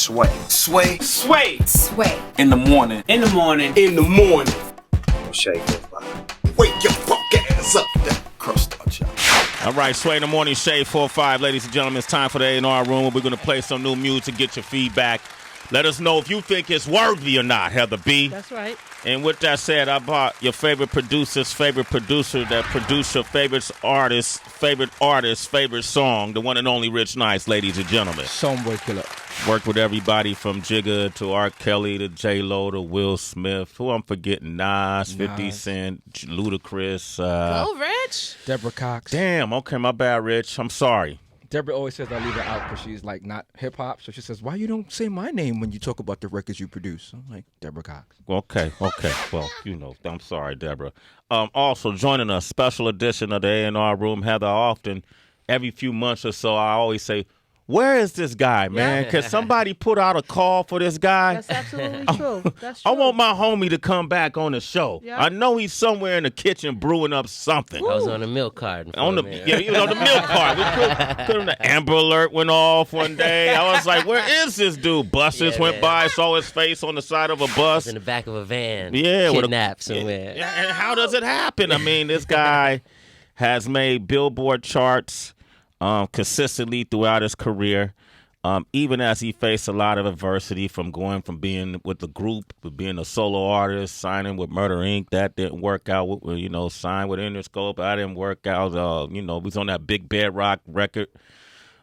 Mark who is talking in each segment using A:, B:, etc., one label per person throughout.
A: Sway.
B: Sway.
C: Sway.
D: Sway.
B: In the morning.
C: In the morning.
B: In the morning.
A: Shade 45.
B: Wake your punk ass up. That crust out, y'all.
E: All right, Sway in the morning, Shade 45. Ladies and gentlemen, it's time for the A&R Room. We're going to play some new music, get your feedback. Let us know if you think it's worthy or not, Heather B.
F: That's right.
E: And with that said, I bought your favorite producer's favorite producer that produced your favorite artist's favorite song, the one and only Rich Nice, ladies and gentlemen.
G: Somewhere killer.
E: Worked with everybody from Jigga to R. Kelly to J-Lo to Will Smith. Who I'm forgetting? Nas, 50 Cent, Ludacris.
F: Go, Rich.
G: Deborah Cox.
E: Damn, okay, my bad, Rich. I'm sorry.
G: Deborah always says I leave her out because she's like not hip hop. So she says, "Why you don't say my name when you talk about the records you produce?" I'm like, Deborah Cox.
E: Okay. Well, I'm sorry, Deborah. Also joining us, special edition of the A&R Room, Heather. Often, every few months or so, I always say, "Where is this guy, man?
F: Yeah.
E: Can somebody put out a call for this guy?"
F: That's absolutely true. That's true.
E: I want my homie to come back on the show.
F: Yeah.
E: I know he's somewhere in the kitchen brewing up something.
H: I was on the milk cart.
E: He was on the milk cart. We put him. The Amber Alert went off one day. I was like, "Where is this dude?" Buses went by, saw his face on the side of a bus.
H: In the back of a van.
E: Yeah,
H: kidnapped somewhere.
E: Yeah, and how does it happen? I mean, this guy has made Billboard charts consistently throughout his career. Even as he faced a lot of adversity from going from being with the group to being a solo artist, signing with Murder Inc. That didn't work out. Signed with Interscope. That didn't work out. He was on that Big Bedrock record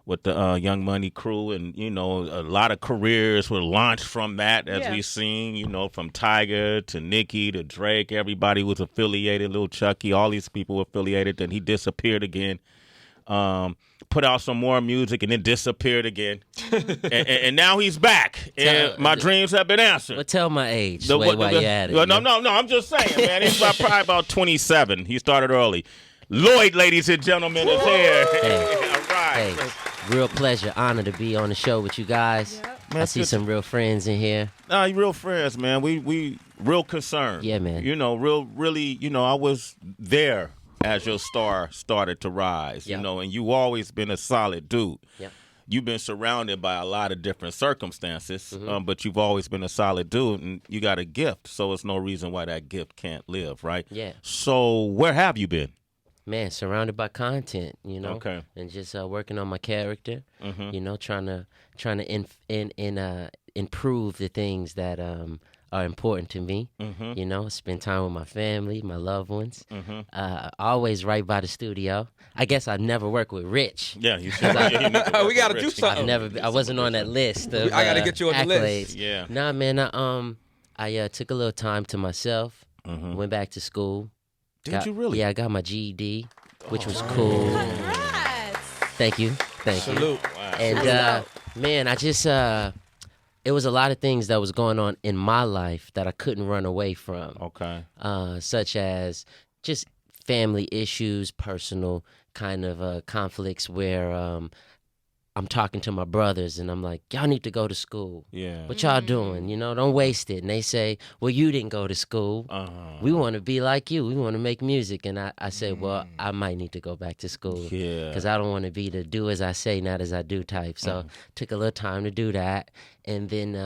E: with the Young Money crew. And, a lot of careers were launched from that, as we've seen, from Tiger to Nicki to Drake. Everybody was affiliated. Lil Chucky, all these people were affiliated. Then he disappeared again. Put out some more music and then disappeared again. and now he's back. And my dreams have been answered.
H: Well, tell my age. While you at it.
E: No, I'm just saying, man. He's probably about 27. He started early. Lloyd, ladies and gentlemen, is here.
H: Hey.
E: All right.
H: Hey, real pleasure, honor to be on the show with you guys.
F: Yep.
E: Man,
H: I see some real friends in here.
E: Nah, you real friends, man. We real concerned.
H: Yeah, man.
E: Really, I was there as your star started to rise, and you always been a solid dude.
H: Yep.
E: You've been surrounded by a lot of different circumstances, but you've always been a solid dude, and you got a gift, so it's no reason why that gift can't live, right?
H: Yeah.
E: So where have you been?
H: Man, surrounded by content,
E: Okay.
H: and just working on my character, trying to improve the things that are important to me. Spend time with my family, my loved ones. Always right by the studio. I guess I never worked with Rich.
E: Yeah, you should.
G: We got to do something.
H: I wasn't on that list. Of,
G: I got to get you on
H: accolades.
G: the list.
E: Yeah.
H: Nah, man. I took a little time to myself. Went back to school.
E: Did you really?
H: Yeah, I got my GED, which was cool.
F: Congrats.
H: Thank you.
G: Salute.
E: Wow.
H: And man, I just it was a lot of things that was going on in my life that I couldn't run away from.
E: Okay.
H: Such as just family issues, personal kind of conflicts where I'm talking to my brothers and I'm like, y'all need to go to school.
E: Yeah.
H: What y'all doing? Don't waste it. And they say, well, you didn't go to school. We want to be like you. We want to make music. And I say, well, I might need to go back to school.
E: Yeah.
H: Because I don't want to be the do as I say, not as I do type. So took a little time to do that. And then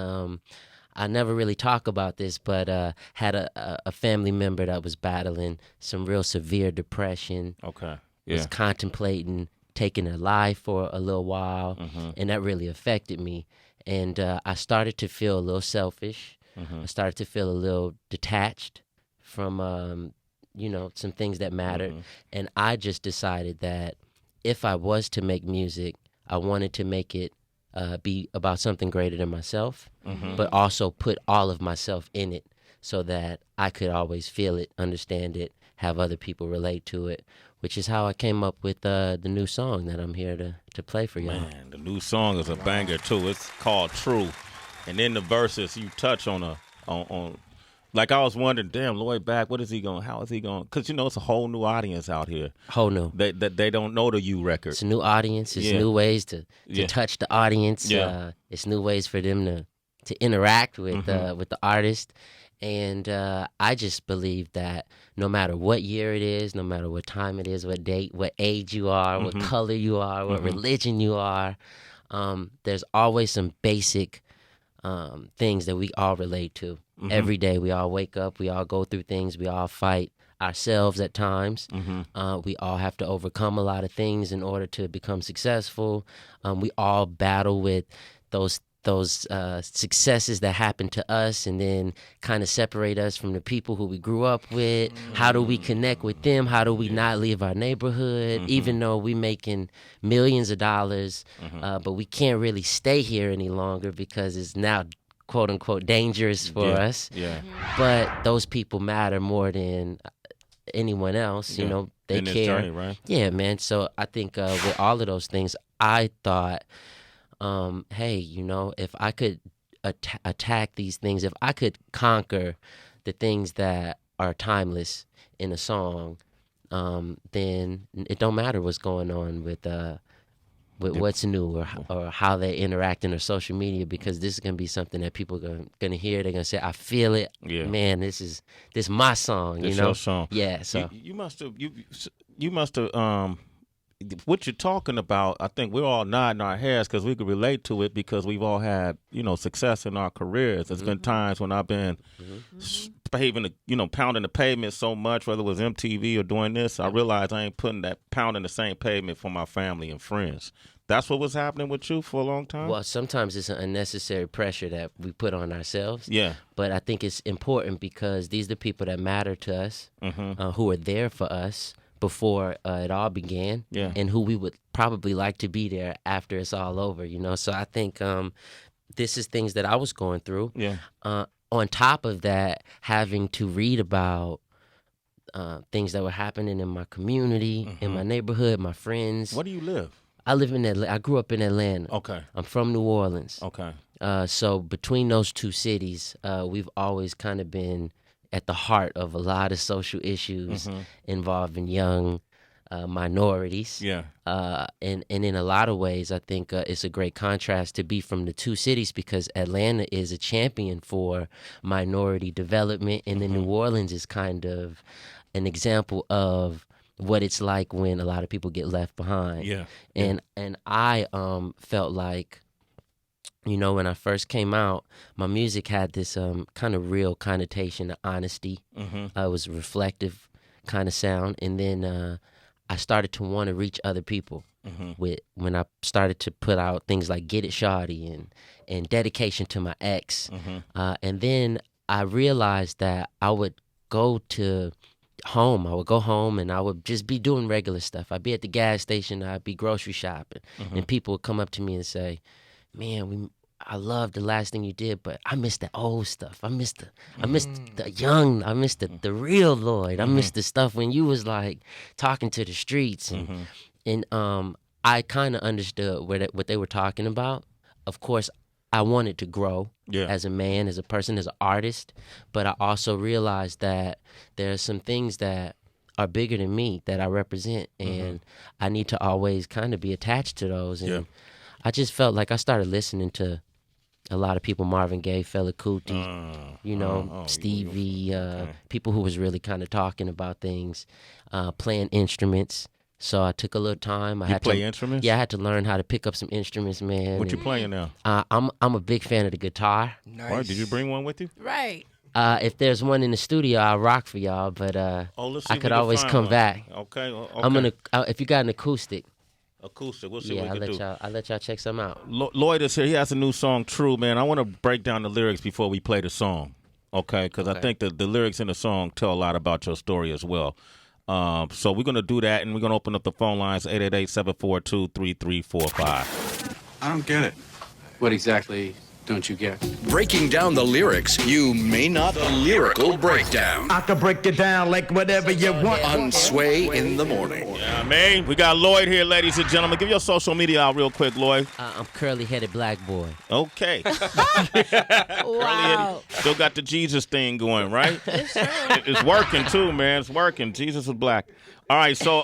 H: I never really talk about this, but had a family member that was battling some real severe depression.
E: Okay.
H: Was contemplating taking their life for a little while, and that really affected me. And I started to feel a little selfish. I started to feel a little detached from, some things that mattered. And I just decided that if I was to make music, I wanted to make it be about something greater than myself, but also put all of myself in it so that I could always feel it, understand it, have other people relate to it, which is how I came up with the new song that I'm here to play for y'all.
E: Man, the new song is a banger too. It's called True, and in the verses you touch on like I was wondering, damn, Lloyd back. What is he going? How is he going? Because it's a whole new audience out here.
H: Whole new.
E: They don't know the U record.
H: It's a new audience. It's new ways to touch the audience.
E: Yeah.
H: It's new ways for them to interact with the artist. And I just believe that no matter what year it is, no matter what time it is, what date, what age you are, what color you are, what religion you are, there's always some basic things that we all relate to. Every day we all wake up, we all go through things, we all fight ourselves at times. We all have to overcome a lot of things in order to become successful. We all battle with those successes that happen to us and then kind of separate us from the people who we grew up with. How do we connect with them? How do we not leave our neighborhood, even though we making millions of dollars, but we can't really stay here any longer because it's now quote unquote dangerous for us. But those people matter more than anyone else. You know, they
E: in this
H: care.
E: journey, right?
H: Yeah, man. So I think with all of those things, I thought, hey, you know, if I could attack these things, if I could conquer the things that are timeless in a song, then it don't matter what's going on with what's new or how they interact in their social media, because this is gonna be something that people are gonna hear. They're gonna say, "I feel it, man. This is my song."
E: This
H: you know,
E: your song.
H: Yeah. So
E: you must have what you're talking about. I think we're all nodding our heads because we could relate to it because we've all had success in our careers. There's been times when I've been pounding the pavement so much, whether it was MTV or doing this, I realized I ain't putting that pound in the same pavement for my family and friends. That's what was happening with you for a long time?
H: Well, sometimes it's an unnecessary pressure that we put on ourselves.
E: Yeah.
H: But I think it's important because these are the people that matter to us, who are there for us before it all began, and who we would probably like to be there after it's all over, So I think this is things that I was going through.
E: Yeah.
H: On top of that, having to read about things that were happening in my community, in my neighborhood, my friends.
E: Where do you live?
H: I live in Atlanta. I grew up in Atlanta.
E: Okay.
H: I'm from New Orleans.
E: Okay.
H: So between those two cities, we've always kind of been at the heart of a lot of social issues involving young minorities.
E: Yeah.
H: And in a lot of ways, I think it's a great contrast to be from the two cities, because Atlanta is a champion for minority development, and then New Orleans is kind of an example of what it's like when a lot of people get left behind.
E: Yeah.
H: And I felt like, when I first came out, my music had this kind of real connotation of honesty. It was a reflective kind of sound. And then I started to want to reach other people when I started to put out things like Get It Shawty and Dedication to My Ex. And then I realized that I would go home and I would just be doing regular stuff. I'd be at the gas station, I'd be grocery shopping, and people would come up to me and say, "Man, I love the last thing you did, but I miss the old stuff. I miss the young. I miss the real Lloyd. I miss the stuff when you was like talking to the streets." And I kind of understood what they were talking about. Of course, I wanted to grow as a man, as a person, as an artist, but I also realized that there are some things that are bigger than me that I represent, and I need to always kind of be attached to those. And I just felt like I started listening to a lot of people, Marvin Gaye, Fela Kuti, Stevie, people who was really kind of talking about things, playing instruments. So I took a little time.
E: You play instruments?
H: Yeah, I had to learn how to pick up some instruments, man.
E: What you playing now?
H: I'm a big fan of the guitar.
G: Nice.
E: Right, did you bring one with you?
F: Right.
H: If there's one in the studio, I'll rock for y'all. But
E: let's see
H: I
E: if
H: could
E: we can
H: always
E: find
H: come
E: one.
H: back.
E: Okay.
H: I'm gonna if you got an acoustic.
E: Acoustic. We'll see
H: Yeah,
E: what we can do.
H: I'll let y'all check some out.
E: Lloyd is here. He has a new song, True, man. I want to break down the lyrics before we play the song, okay? Because I think the lyrics in the song tell a lot about your story as well. So we're going to do that, and we're going to open up the phone lines, 888-742-3345.
C: I don't get it. What exactly don't you get?
D: Breaking down the lyrics you may not. The lyrical breakdown.
I: I can break it down like whatever you want.
D: On Sway in the Morning.
E: Yeah, man. We got Lloyd here, ladies and gentlemen. Give your social media out real quick, Lloyd.
H: I'm curly-headed black boy.
E: Okay.
F: Wow.
E: Still got the Jesus thing going, right? It's working, too, man. It's working. Jesus is black. All right, so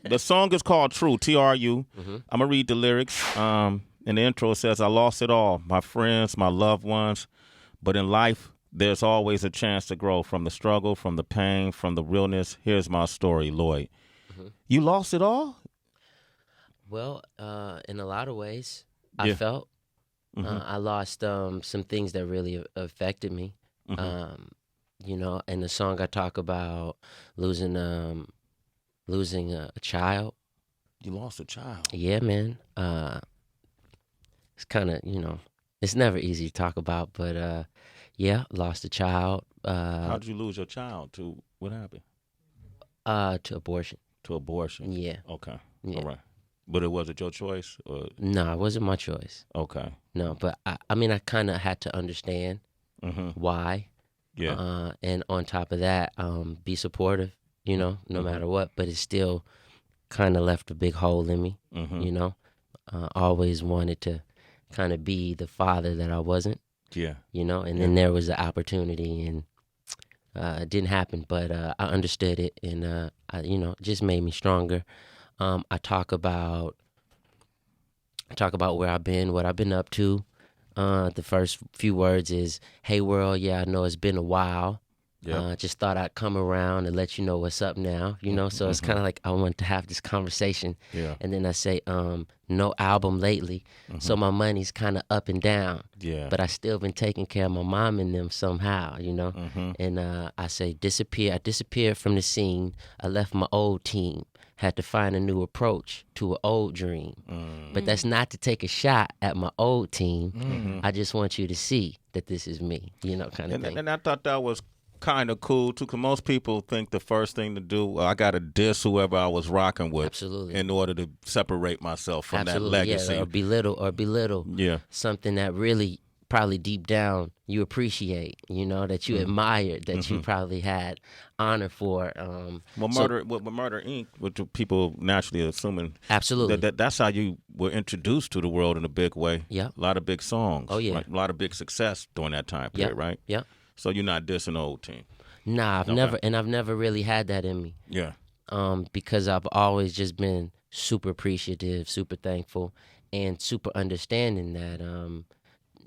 E: the song is called True, T-R-U. I'm going to read the lyrics. In the intro, it says, "I lost it all, my friends, my loved ones. But in life, there's always a chance to grow from the struggle, from the pain, from the realness. Here's my story, Lloyd." You lost it all?
H: Well, in a lot of ways, I felt I lost some things that really affected me. You know, in the song I talk about losing a child.
E: You lost a child.
H: Yeah, man. It's kind of, you know, it's never easy to talk about, but yeah, lost a child.
E: How did you lose your child? To what happened?
H: To abortion.
E: To abortion.
H: Yeah.
E: Okay.
H: Yeah.
E: All right. But it wasn't your choice? Or?
H: No, it wasn't my choice.
E: Okay.
H: No, but I mean, I kind of had to understand why.
E: Yeah.
H: And on top of that, be supportive, you know, no matter what. But it still kind of left a big hole in me, you know. Always wanted to kind of be the father that I wasn't.
E: Yeah.
H: You know, and then there was the opportunity, and it didn't happen. But I understood it, and you know, it just made me stronger. I talk about where I've been, what I've been up to. The first few words is, "Hey world, yeah, I know it's been a while. Just thought I'd come around and let you know what's up now, you know." So it's kind of like I want to have this conversation.
E: Yeah.
H: And then I say, no album lately, so my money's kind of up and down.
E: Yeah.
H: But I still been taking care of my mom and them somehow, you know. And I say, I disappeared from the scene. I left my old team. Had to find a new approach to an old dream. But that's not to take a shot at my old team. I just want you to see that this is me, you know, kind of thing.
E: And I thought that was kind of cool, too, because most people think the first thing to do, I got to diss whoever I was rocking with.
H: Absolutely.
E: In order to separate myself from
H: Absolutely,
E: that legacy.
H: Yeah, or belittle something that really probably deep down you appreciate, you know, that you admired, that you probably had honor for.
E: Murder Inc., which people naturally assuming.
H: Absolutely.
E: That's how you were introduced to the world in a big way.
H: Yeah.
E: A lot of big songs.
H: Oh, yeah.
E: Right? A lot of big success during that time period, right?
H: Yeah.
E: So you're not dissing the old team.
H: Nah, I've never really had that in me.
E: Yeah.
H: Because I've always just been super appreciative, super thankful, and super understanding that,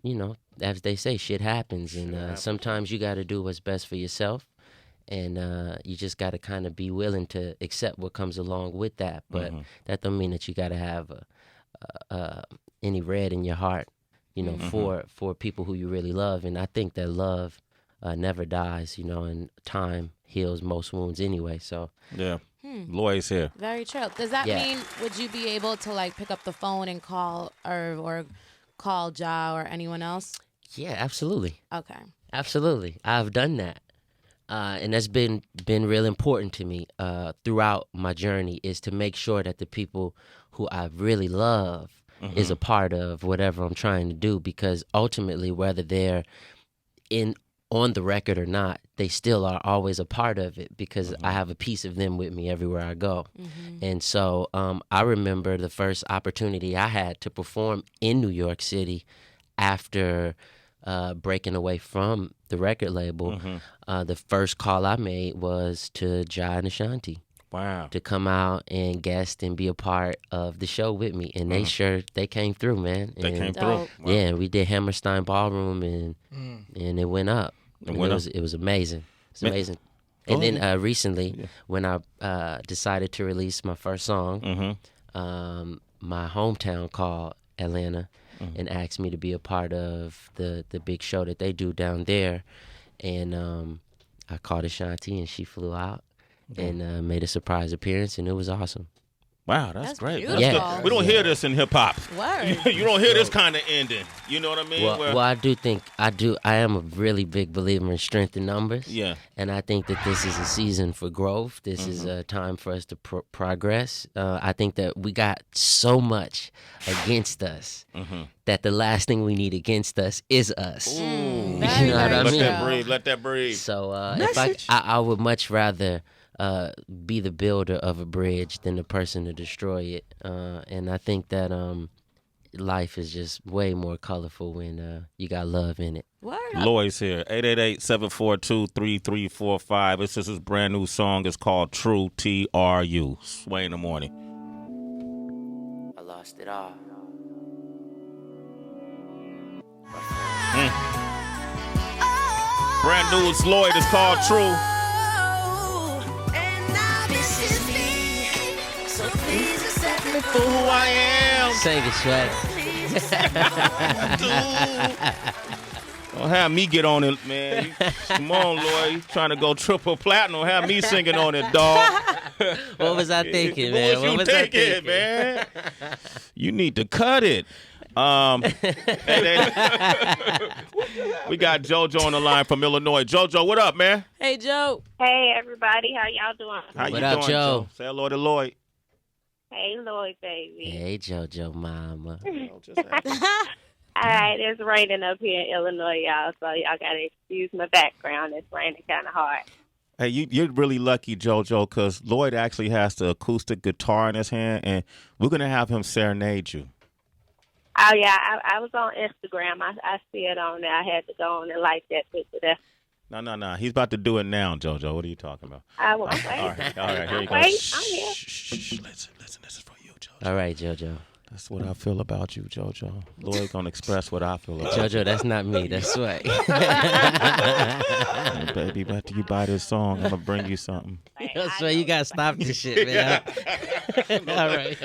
H: you know, as they say, shit happens. And sometimes you got to do what's best for yourself. And you just got to kind of be willing to accept what comes along with that. But that don't mean that you got to have any red in your heart, you know, for people who you really love. And I think that love never dies, you know, and time heals most wounds anyway. So
E: yeah, Lloyd's here.
F: Very true. Does that mean, would you be able to like pick up the phone and call or call Ja or anyone else?
H: Yeah, absolutely.
F: Okay.
H: Absolutely. I've done that. And that's been real important to me throughout my journey, is to make sure that the people who I really love is a part of whatever I'm trying to do, because ultimately, whether they're on the record or not, they still are always a part of it, because I have a piece of them with me everywhere I go. And so I remember the first opportunity I had to perform in New York City after breaking away from the record label. The first call I made was to Ja and Ashanti.
E: Wow.
H: To come out and guest and be a part of the show with me. And they came through, man.
E: They came through.
F: Dope.
E: Wow.
H: Yeah, and we did Hammerstein Ballroom, and it went up. It was amazing. It's amazing. And then recently, when I decided to release my first song, my hometown called Atlanta and asked me to be a part of the big show that they do down there. And I called Ashanti, and she flew out and made a surprise appearance, and it was awesome.
E: Wow, that's great.
F: beautiful.
H: Yeah.
E: We don't hear this in hip hop.
F: Word.
E: You don't hear this kind of ending. You know what I mean?
H: Well, I do think I am a really big believer in strength in numbers.
E: Yeah.
H: And I think that this is a season for growth. This is a time for us to progress. I think that we got so much against us that the last thing we need against us is us.
F: Very,
H: You know what I
F: very
H: mean?
F: true.
E: Let that breathe.
H: So if I would much rather be the builder of a bridge than the person to destroy it. And I think that life is just way more colorful when you got love in it.
F: Word.
E: Lloyd's here. 888-742-3345. This is his brand new song. It's called True, T-R-U. Sway in the morning.
H: I lost it all.
E: Brand new, it's Lloyd. It's called True.
H: Sing it, Swag.
E: Don't have me get on it, man. Come on, Lloyd. You trying to go triple platinum. Have me singing on it, dog.
H: What was I thinking, man?
E: What was you thinking, man? You need to cut it. We got JoJo on the line from Illinois. JoJo, what up, man?
F: Hey, Joe.
J: Hey, everybody. How y'all doing?
E: How
H: What
E: you
H: up,
E: doing,
H: Joe?
E: Say hello to Lloyd.
J: Hey, Lloyd, baby.
H: Hey, JoJo mama.
J: All right, it's raining up here in Illinois, y'all, so y'all got to excuse my background. It's raining kind of hard.
E: Hey, you're really lucky, JoJo, because Lloyd actually has the acoustic guitar in his hand, and we're going to have him serenade you.
J: Oh, yeah, I was on Instagram. I see it on there. I had to go on and like that picture there.
E: No. He's about to do it now, JoJo. What are you talking about?
J: I won't wait.
E: All right, here you go.
J: Wait, I'm here.
E: Shh. Listen, this is for you, JoJo.
H: All right, JoJo.
E: That's what I feel about you, JoJo. Lloyd gonna express what I feel about
H: JoJo, that's not me. That's Sway.
E: Hey, baby, after you buy this song, I'm gonna bring you something.
H: Yo, Sway, you gotta stop this shit, man. All right.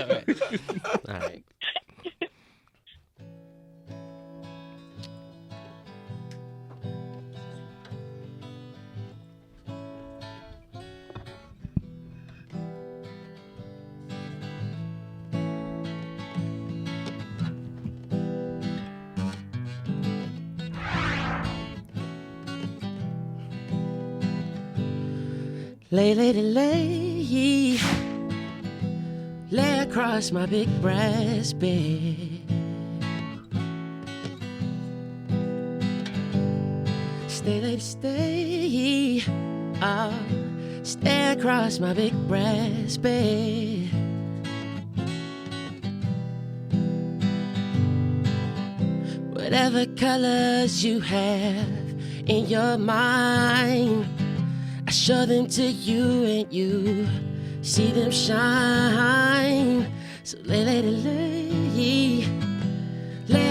H: Lay, lady, lay across my big brass bed. Stay, lady, stay. Stay across my big brass bed. Whatever colors you have in your mind, I show them to you and you see them shine. So lay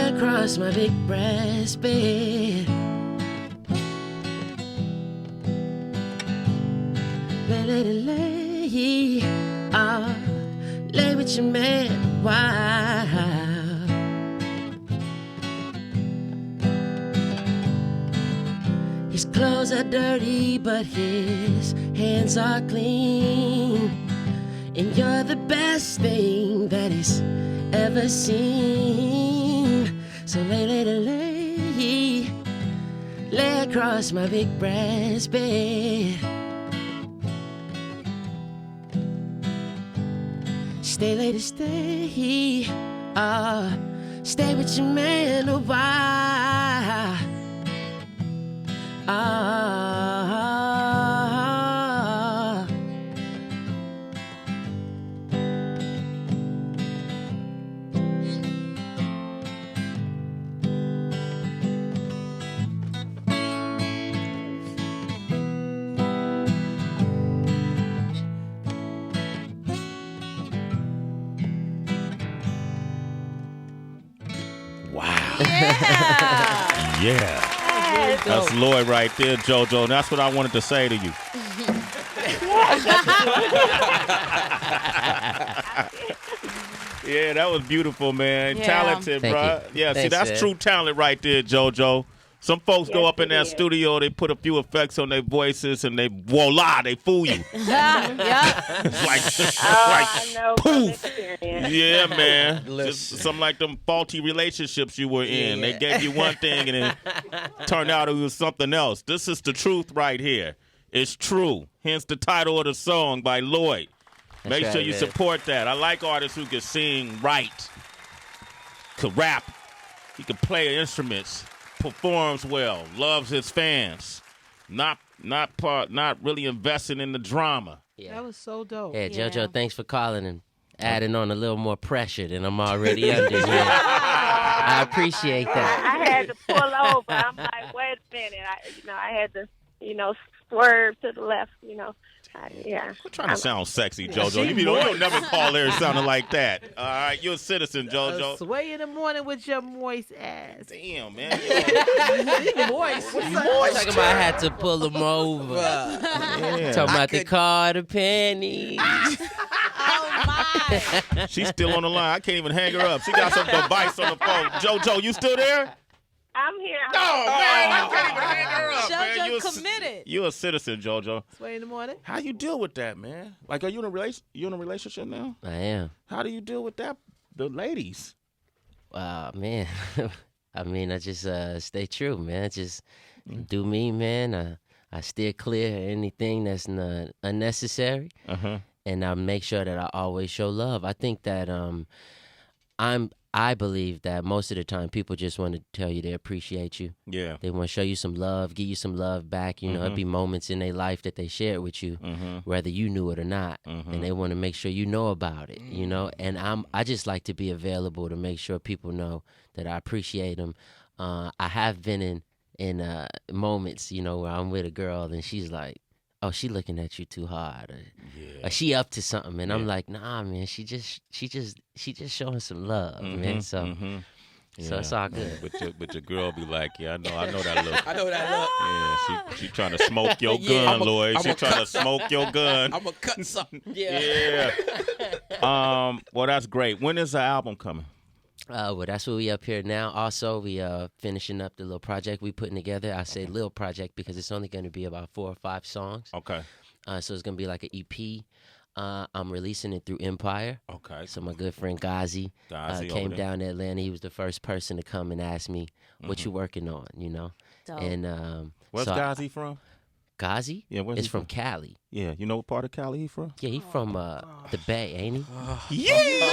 H: across my big brass bed. Lay with your man a while. His clothes are dirty, but his hands are clean. And you're the best thing that he's ever seen. So lay across my big brass bed. Stay, lady, stay. Stay with your man a while.
E: Wow.
F: Yeah.
E: Yeah. That's Lloyd right there, JoJo. And that's what I wanted to say to you. Yeah, that was beautiful, man.
F: Yeah.
E: Talented,
H: Thank
E: bro.
H: you.
E: Yeah, see,
H: Thanks,
E: that's
H: man.
E: true talent right there, JoJo. Some folks go up in that studio, they put a few effects on their voices, and they voila, they fool you.
F: Yeah.
E: It's like,
J: I know from
E: poof.
J: experience.
E: Yeah, man. Just
G: Listen.
E: some like them faulty relationships you were in. They gave you one thing, and it turned out it was something else. This is the truth right here. It's true. Hence the title of the song by Lloyd. Make
H: right,
E: sure you
H: man.
E: support that. I like artists who can sing right, could rap, he can play instruments, performs well, loves his fans, not really investing in the drama.
H: Yeah.
K: That was so dope.
H: Hey, JoJo,
F: Yeah.
H: thanks for calling and adding on a little more pressure than I'm already under here. I appreciate that.
J: I had to pull over. I'm like, wait a minute. I had to, swerve to the left, yeah.
E: Quit trying to sound sexy, JoJo. You'll never call her sounding like that. All right, you're a citizen, JoJo.
K: Sway in the morning with your moist ass.
E: Damn, man.
K: Moist.
H: Talking about I had to pull him over.
E: Yeah.
H: Talking about the car, the panties.
F: Oh my
E: She's still on the line. I can't even hang her up. She got some device on the phone. JoJo, you still there?
J: I'm here.
E: Oh, man, I can't even hang her up, man.
F: JoJo committed.
E: You're a citizen, JoJo.
K: It's way in the morning.
E: How you deal with that, man? Like, are you in a relationship now?
H: I am.
E: How do you deal with that, the ladies?
H: Man. I mean, I just stay true, man. I just do me, man. I steer clear of anything that's not unnecessary, and I make sure that I always show love. I think that I believe that most of the time people just want to tell you they appreciate you.
E: Yeah.
H: They want to show you some love, give you some love back. You know, it'd be moments in their life that they shared with you, whether you knew it or not, and they want to make sure you know about it. You know, and I just like to be available to make sure people know that I appreciate them. I have been in moments, you know, where I'm with a girl and she's like, "Oh, she looking at you too hard," or she up to something, and I'm like, "Nah, man, she just showing some love, man." So it's all good.
E: But your girl be like, "Yeah, I know that look."
G: I know that look.
E: Yeah, she trying to smoke your gun, Lloyd. She trying to smoke your gun.
G: I'm gonna cut something.
E: Yeah. Well, that's great. When is the album coming?
H: Well, that's what we up here now. Also, we finishing up the little project we putting together. I say little project because it's only going to be about 4 or 5 songs.
E: Okay.
H: So it's going to be like an EP. I'm releasing it through Empire.
E: Okay.
H: So my good friend Ghazi came down to Atlanta. He was the first person to come and ask me, "What you working on?" You know.
F: Dope.
H: And
E: where's Ghazi from?
H: Ghazi?
E: Yeah, where's
H: it's
E: he
H: from Cali.
E: Yeah, you know what part of Cali he from?
H: Yeah, he from the Bay, ain't he?
E: Yeah.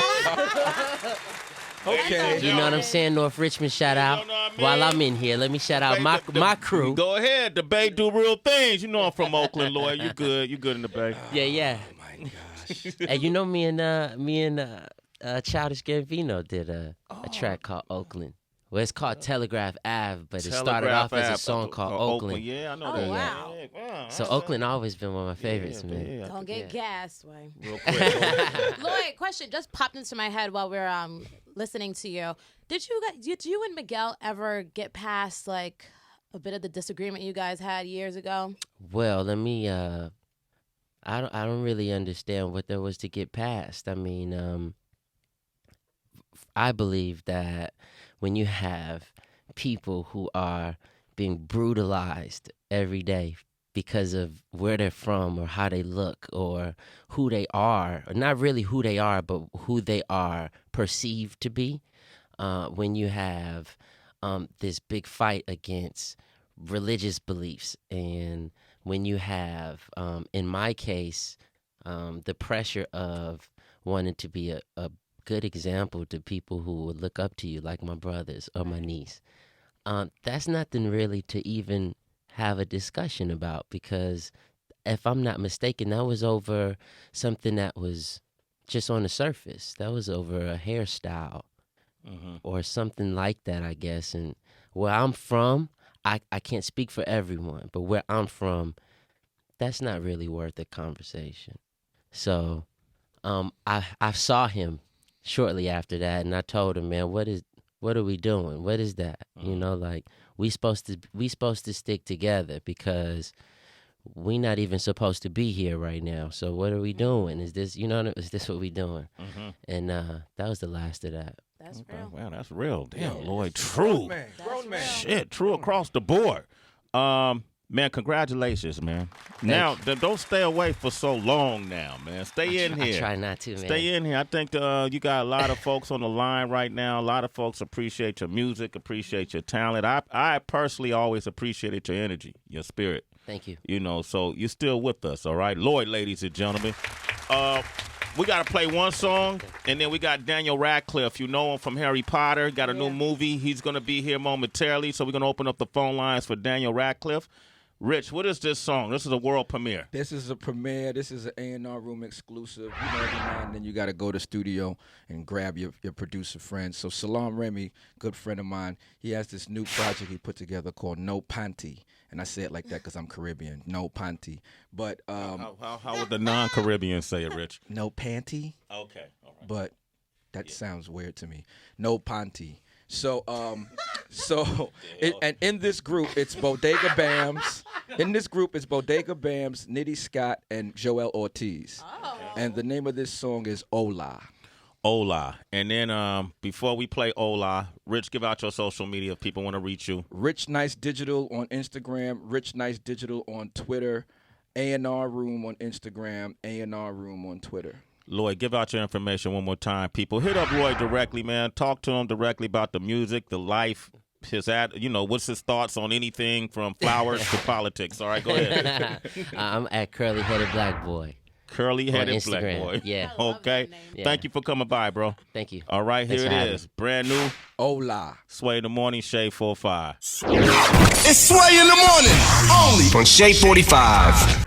G: Okay.
H: You know what I'm saying? North Richmond, shout out.
E: You know what I mean?
H: While I'm in here, let me shout out my crew.
E: Go ahead. The Bay do real things. You know I'm from Oakland, Lloyd. You good. You good in the Bay.
H: Yeah.
G: Oh my gosh.
H: Hey, you know me and Childish Gambino did a track called Oakland. Well, it's called Telegraph Ave, but it started off as a song called Oakland.
E: Yeah, I know
F: Oh,
E: that.
F: wow.
E: Yeah.
H: So Oakland always been one of my favorites, man.
E: Yeah.
F: Don't get gassed, way.
E: Real quick.
F: Lloyd, question just popped into my head while we we're listening to you. Did you and Miguel ever get past like a bit of the disagreement you guys had years ago?
H: Well, let me. I don't really understand what there was to get past. I mean, I believe that when you have people who are being brutalized every day because of where they're from or how they look or who they are, or not really who they are, but who they are perceived to be, when you have this big fight against religious beliefs, and when you have, in my case, the pressure of wanting to be a good example to people who would look up to you, like my brothers or my niece, that's nothing really to even have a discussion about, because if I'm not mistaken, that was over something that was just on the surface. That was over a hairstyle or something like that, I guess. And where I'm from, I can't speak for everyone, but where I'm from, that's not really worth a conversation. So I saw him shortly after that, and I told him, "Man, what are we doing? What is that? You know, like we supposed to stick together, because we not even supposed to be here right now. So what are we doing? Is this what we doing?" And that was the last of that.
F: That's real.
E: Wow, that's real. Damn, Lloyd, true.
G: Grown man.
E: Shit, true across the board. Man, congratulations, man. Now, don't stay away for so long now, man. Stay in here.
H: I try not to, man.
E: Stay in here. I think you got a lot of folks on the line right now. A lot of folks appreciate your music, appreciate your talent. I personally always appreciated your energy, your spirit.
H: Thank you.
E: You know, so you're still with us, all right? Lloyd, ladies and gentlemen. We got to play one song, and then we got Daniel Radcliffe. You know him from Harry Potter. Got a new movie. He's going to be here momentarily, so we're going to open up the phone lines for Daniel Radcliffe. Rich, what is this song? This is a world premiere.
G: This is a premiere. This is an A&R Room exclusive. You know, every now and then you got to go to studio and grab your producer friends. So Salam Remy, good friend of mine, he has this new project he put together called No Panty. And I say it like that because I'm Caribbean. No Panty. But
E: how would the non-Caribbean say it, Rich?
G: No Panty.
E: Okay, all right.
G: But that sounds weird to me. No Panty. So So, and in this group, it's Bodega Bams. In this group, it's Bodega Bams, Nitty Scott, and Joel Ortiz.
F: Oh.
G: And the name of this song is Hola.
E: Hola. And then before we play Hola, Rich, give out your social media if people want to reach you.
G: Rich Nice Digital on Instagram, Rich Nice Digital on Twitter, A&R Room on Instagram, A&R Room on Twitter.
E: Lloyd, give out your information one more time. People, hit up Lloyd directly, man. Talk to him directly about the music, the life, what's his thoughts on anything from flowers to politics. All right, go ahead.
H: I'm at Curly Headed Black Boy.
E: Curly-headed black
H: Instagram.
E: boy.
H: Yeah.
E: Okay.
H: Yeah.
E: Thank you for coming by, bro.
H: Thank you.
E: All right,
H: Thanks
E: here
H: for
E: it
H: having
E: is.
H: me.
E: Brand new.
G: Hola.
E: Sway in the Morning, Shade 45.
B: It's Sway in the morning. Only
A: On Shade 45.